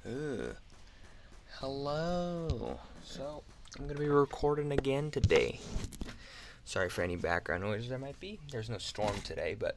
Ugh. Hello. So, I'm going to be recording again today. Sorry for any background noise there might be. There's no storm today, but,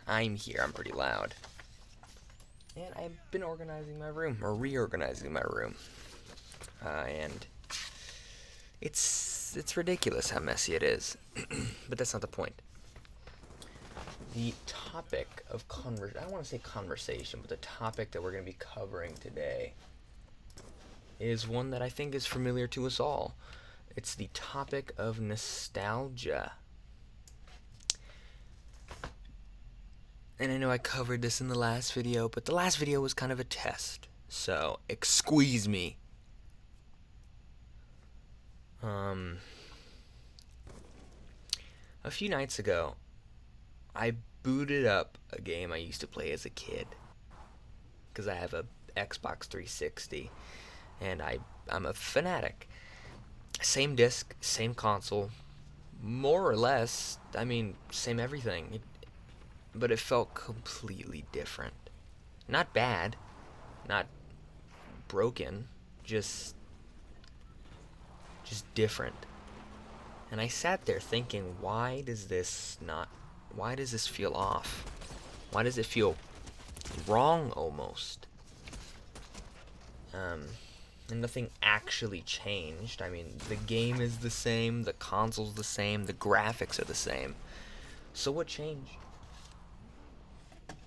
I'm here. I'm pretty loud. And I've been organizing my room, or reorganizing my room. And it's ridiculous how messy it is. But that's not the point. The topic of I don't want to say conversation, but the topic that we're going to be covering today is one that I think is familiar to us all. It's the topic of nostalgia. And I know I covered this in the last video, but the last video was kind of a test. So, excuse me. A few nights ago, I booted up a game I used to play as a kid. Because I have a Xbox 360. And I'm a fanatic. Same disc, same console. More or less, same everything. But it felt completely different. Not bad. Not broken. Just different. And I sat there thinking, why does this feel off? Why does it feel wrong almost? And nothing actually changed. The game is the same, the console's the same, the graphics are the same. So what changed?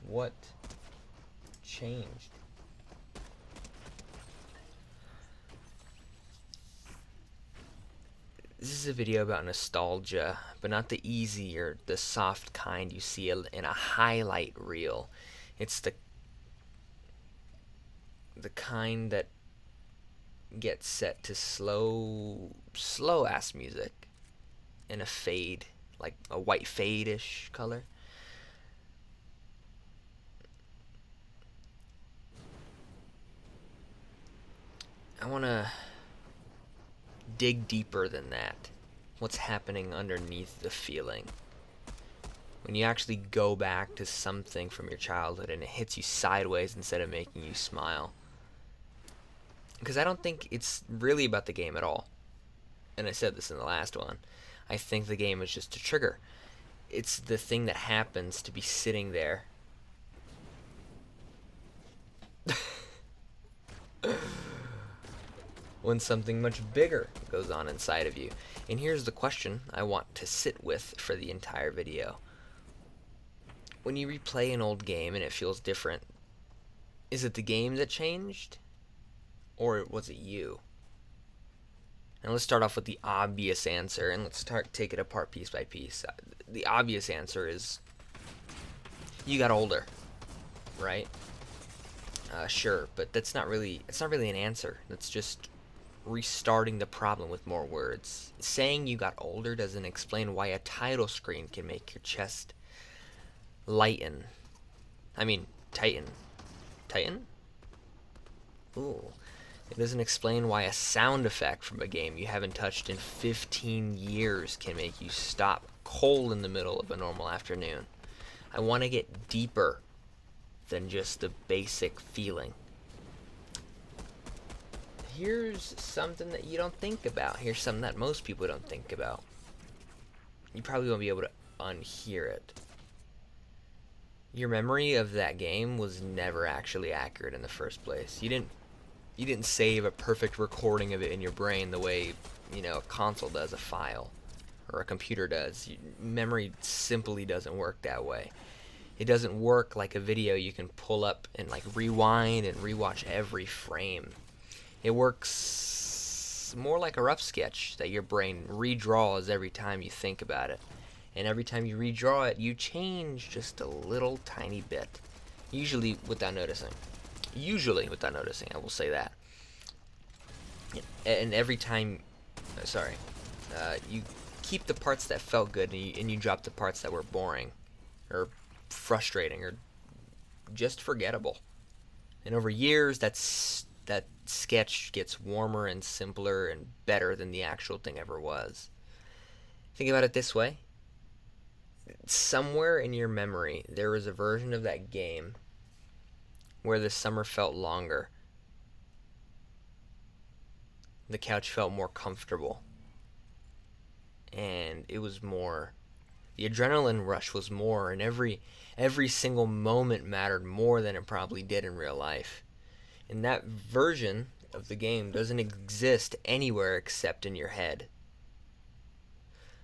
What changed? This is a video about nostalgia, but not the easy or the soft kind you see in a highlight reel. It's the kind that gets set to slow ass music in a fade, like a white fade-ish color. I want to dig deeper than that. What's happening underneath the feeling? When you actually go back to something from your childhood and it hits you sideways instead of making you smile. Because I don't think it's really about the game at all. And I said this in the last one. I think the game is just a trigger. It's the thing that happens to be sitting there. When something much bigger goes on inside of you. And here's the question I want to sit with for the entire video. When you replay an old game and it feels different, is it the game that changed? Or was it you? And let's start off with the obvious answer, and let's take it apart piece by piece. The obvious answer is you got older, right? Sure, but it's not really an answer. That's just restarting the problem with more words. Saying you got older doesn't explain why a title screen can make your chest tighten. Tighten? Ooh. It doesn't explain why a sound effect from a game you haven't touched in 15 years can make you stop cold in the middle of a normal afternoon. I want to get deeper than just the basic feeling. Here's something that you don't think about. Here's something that most people don't think about. You probably won't be able to unhear it. Your memory of that game was never actually accurate in the first place. You didn't save a perfect recording of it in your brain the way, a console does a file or a computer does. Memory simply doesn't work that way. It doesn't work like a video you can pull up and rewind and rewatch every frame. It works more like a rough sketch that your brain redraws every time you think about it. And every time you redraw it, you change just a little tiny bit. Usually without noticing, I will say that. And every time, you keep the parts that felt good and you drop the parts that were boring or frustrating or just forgettable. And over years, that sketch gets warmer and simpler and better than the actual thing ever was. Think about it this way. Somewhere in your memory, there was a version of that game where the summer felt longer. The couch felt more comfortable. And it was more, the adrenaline rush was more, and every single moment mattered more than it probably did in real life. And that version of the game doesn't exist anywhere except in your head.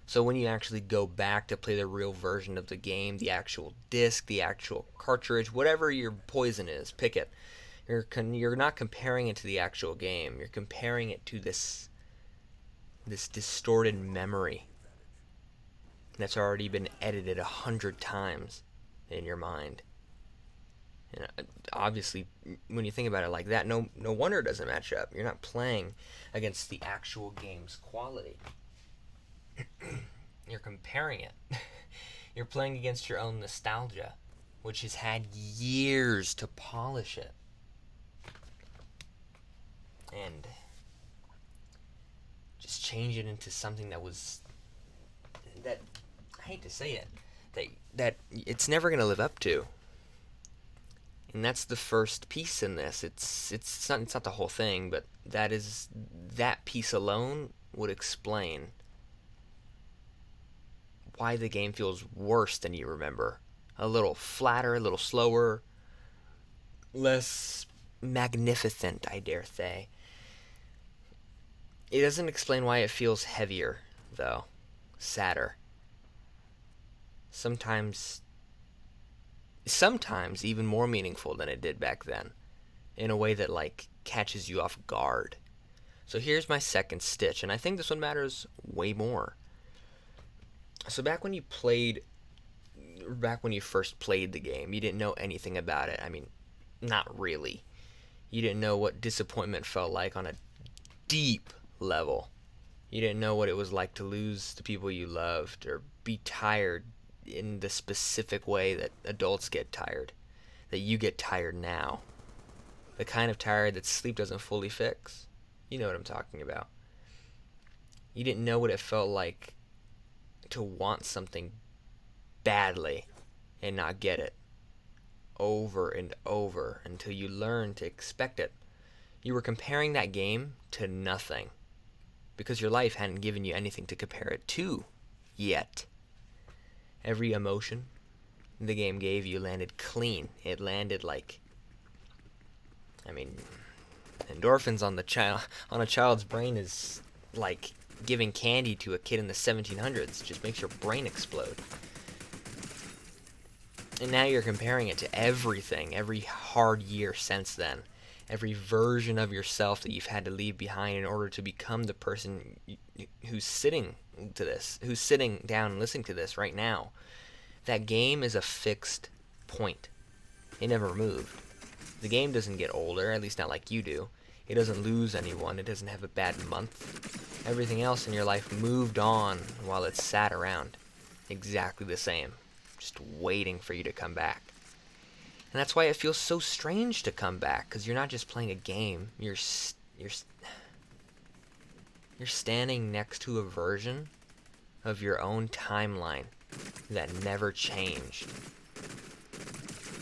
So when you actually go back to play the real version of the game, the actual disc, the actual cartridge, whatever your poison is, pick it. You're not comparing it to the actual game. You're comparing it to this distorted memory that's already been edited 100 times in your mind. And obviously, when you think about it like that, no wonder it doesn't match up. You're not playing against the actual game's quality. You're comparing it. You're playing against your own nostalgia, which has had years to polish it. And just change it into something that I hate to say it, that it's never going to live up to. And that's the first piece in this. It's not the whole thing, but that piece alone would explain why the game feels worse than you remember. A little flatter, a little slower, less magnificent, I dare say. It doesn't explain why it feels heavier, though. Sadder. Sometimes even more meaningful than it did back then, in a way that, like, catches you off guard. So here's my second stitch, and I think this one matters way more. So back when you first played the game, you didn't know anything about it. I mean, not really. You didn't know what disappointment felt like on a deep level. You didn't know what it was like to lose the people you loved, or be tired in the specific way that adults get tired, that you get tired now. The kind of tired that sleep doesn't fully fix. You know what I'm talking about. You didn't know what it felt like to want something badly and not get it over and over until you learn to expect it. You were comparing that game to nothing because your life hadn't given you anything to compare it to yet. Every emotion the game gave you landed clean. It landed like, I mean, endorphins on a child's brain is like giving candy to a kid in the 1700s. It just makes your brain explode. And now you're comparing it to everything, every hard year since then. Every version of yourself that you've had to leave behind in order to become the person who's sitting down and listening to this right now. That game is a fixed point. It never moved. The game doesn't get older, at least not like you do. It doesn't lose anyone. It doesn't have a bad month. Everything else in your life moved on while it sat around. Exactly the same. Just waiting for you to come back. And that's why it feels so strange to come back, because you're not just playing a game. You're standing next to a version of your own timeline that never changed.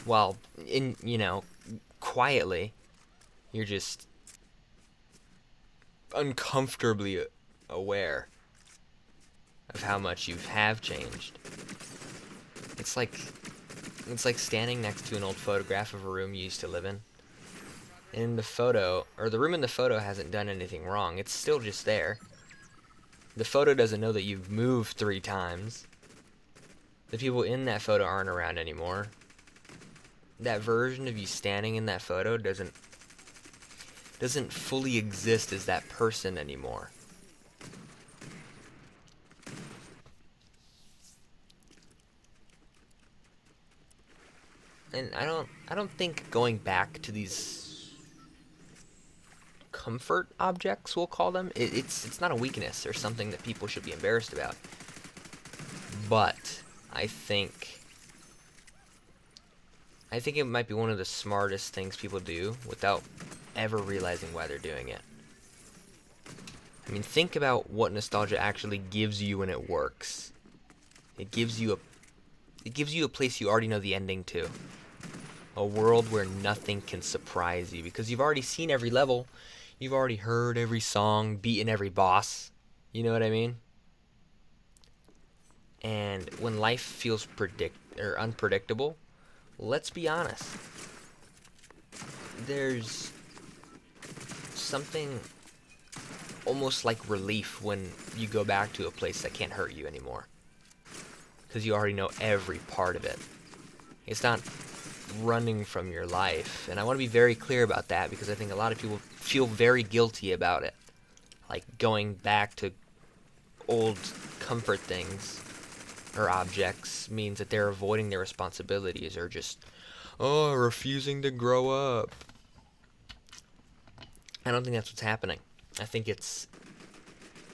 While quietly, you're just uncomfortably aware of how much you have changed. It's like standing next to an old photograph of a room you used to live in. And the photo, or the room in the photo, hasn't done anything wrong. It's still just there. The photo doesn't know that you've moved 3 times. The people in that photo aren't around anymore. That version of you standing in that photo doesn't fully exist as that person anymore. And I don't think going back to these comfort objects, we'll call them, it's not a weakness or something that people should be embarrassed about. But I think it might be one of the smartest things people do without ever realizing why they're doing it. I mean, think about what nostalgia actually gives you when it works. It gives you a place you already know the ending to. A world where nothing can surprise you because you've already seen every level. You've already heard every song, beaten every boss. You know what I mean? And when life feels unpredictable, let's be honest. There's something almost like relief when you go back to a place that can't hurt you anymore. Because you already know every part of it. It's not running from your life. And I want to be very clear about that because I think a lot of people feel very guilty about it. Like going back to old comfort things or objects means that they're avoiding their responsibilities or just, refusing to grow up. I don't think that's what's happening. I think it's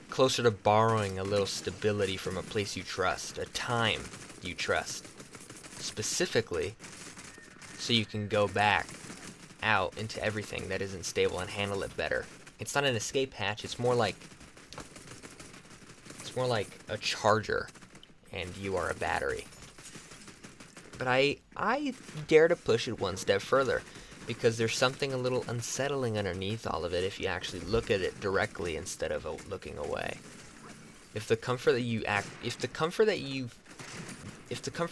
closer to borrowing a little stability from a place you trust, a time you trust, specifically so you can go back out into everything that isn't stable and handle it better. It's not an escape hatch, it's more like a charger and you are a battery. But I dare to push it one step further because there's something a little unsettling underneath all of it if you actually look at it directly instead of looking away. If the comfort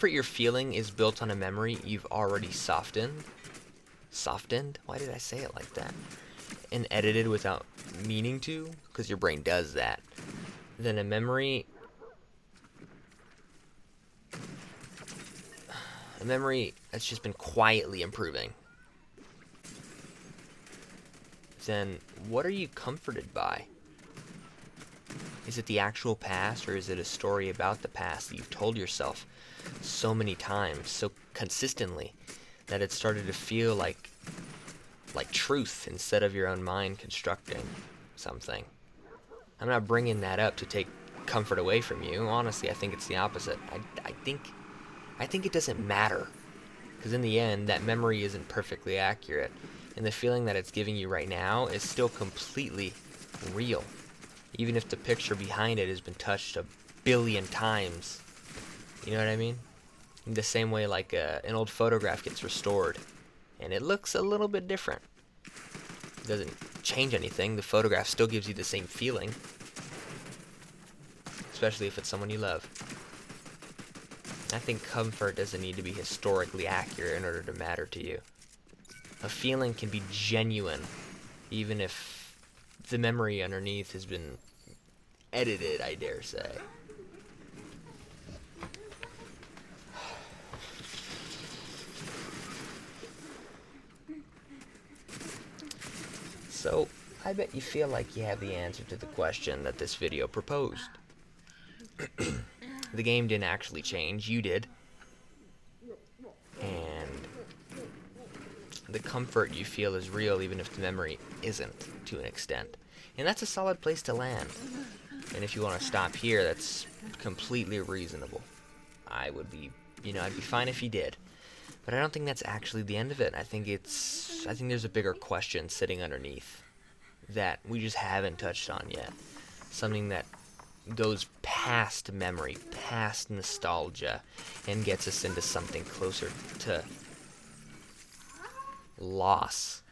you're feeling is built on a memory you've already softened? Why did I say it like that? And edited without meaning to, because your brain does that. Then a memory that's just been quietly improving. Then what are you comforted by? Is it the actual past, or is it a story about the past that you've told yourself so many times, so consistently, that it started to feel like truth instead of your own mind constructing something? I'm not bringing that up to take comfort away from you. Honestly, I think it's the opposite. I think it doesn't matter, because in the end, that memory isn't perfectly accurate, and the feeling that it's giving you right now is still completely real, even if the picture behind it has been touched a billion times. You know what I mean? In the same way like an old photograph gets restored, and it looks a little bit different. It doesn't change anything. The photograph still gives you the same feeling, especially if it's someone you love. I think comfort doesn't need to be historically accurate in order to matter to you. A feeling can be genuine, even if the memory underneath has been edited, I dare say. So, I bet you feel like you have the answer to the question that this video proposed. The game didn't actually change, you did. And the comfort you feel is real even if the memory isn't, to an extent. And that's a solid place to land. And if you want to stop here, that's completely reasonable. I'd be fine if you did. But I don't think that's actually the end of it. I think there's a bigger question sitting underneath that we just haven't touched on yet. Something that goes past memory, past nostalgia, and gets us into something closer to loss,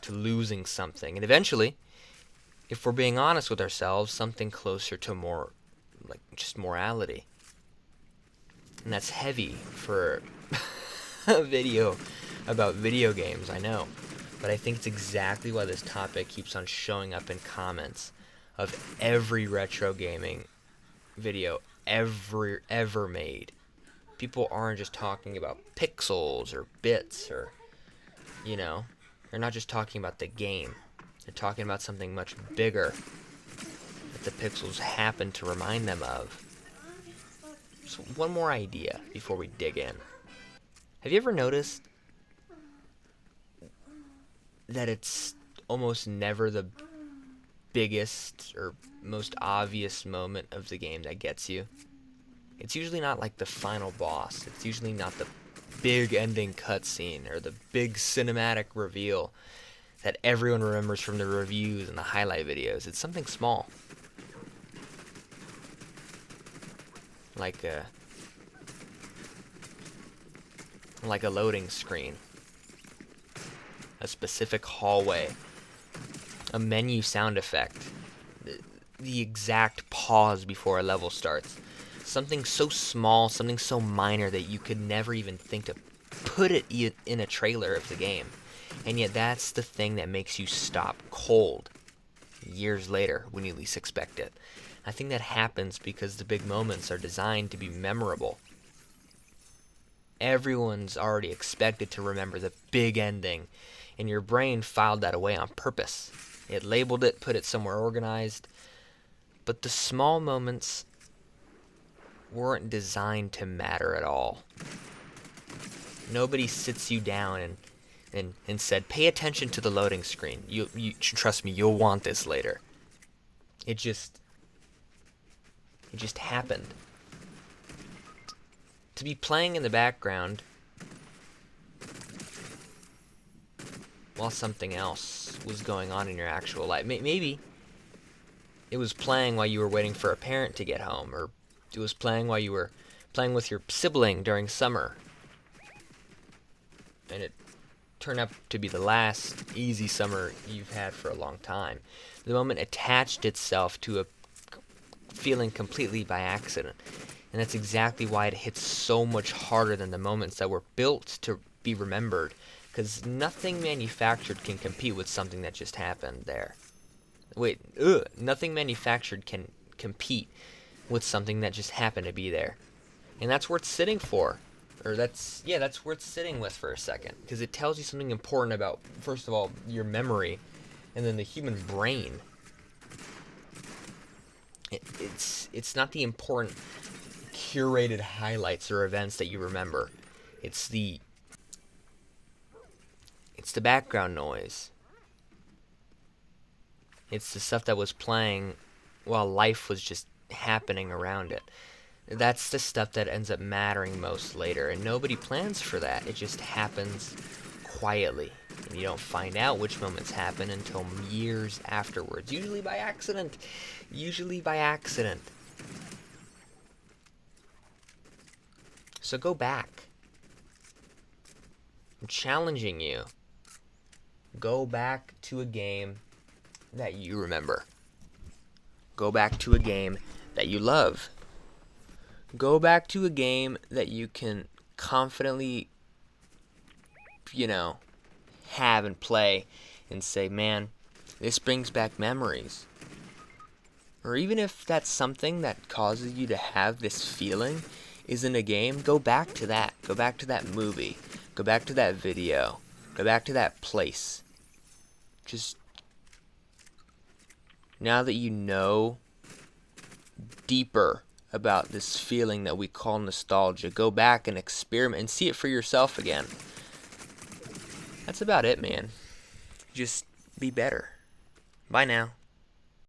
to losing something. And eventually, if we're being honest with ourselves, something closer to more, like, just morality. And that's heavy for a video about video games, I know. But I think it's exactly why this topic keeps on showing up in comments of every retro gaming video ever made. People aren't just talking about pixels or bits or, they're not just talking about the game. They're talking about something much bigger that the pixels happen to remind them of. So one more idea before we dig in. Have you ever noticed that it's almost never the biggest or most obvious moment of the game that gets you? It's usually not like the final boss. It's usually not the big ending cutscene or the big cinematic reveal that everyone remembers from the reviews and the highlight videos. It's something small. Like a loading screen a specific hallway, a menu sound effect, the exact pause before a level starts. Something so small, something so minor that you could never even think to put it in a trailer of the game. And yet that's the thing that makes you stop cold years later when you least expect it. I think that happens because the big moments are designed to be memorable. Everyone's already expected to remember the big ending, and your brain filed that away on purpose. It labeled it, put it somewhere organized, but the small moments weren't designed to matter at all. Nobody sits you down and said, pay attention to the loading screen. You trust me, you'll want this later. It just happened. To be playing in the background while something else was going on in your actual life. Maybe it was playing while you were waiting for a parent to get home, or it was playing while you were playing with your sibling during summer. And it turned out to be the last easy summer you've had for a long time. The moment attached itself to a feeling completely by accident. And that's exactly why it hits so much harder than the moments that were built to be remembered. Because nothing manufactured can compete with something that just happened there. Nothing manufactured can compete with something that just happened to be there. And that's worth sitting for. That's worth sitting with for a second. Because it tells you something important about, first of all, your memory, and then the human brain. It's not the important curated highlights or events that you remember. It's the background noise. It's the stuff that was playing while life was just happening around it. That's the stuff that ends up mattering most later, and nobody plans for that. It just happens quietly, and you don't find out which moments happen until years afterwards, usually by accident. So go back. I'm challenging you. Go back to a game that you remember. Go back to a game that you love. Go back to a game that you can confidently, have and play and say, man, this brings back memories. Or even if that's something that causes you to have this feeling isn't a game, go back to that. Go back to that movie. Go back to that video. Go back to that place. Just now that you know deeper about this feeling that we call nostalgia, go back and experiment and see it for yourself again. That's about it, man. Just be better. Bye now.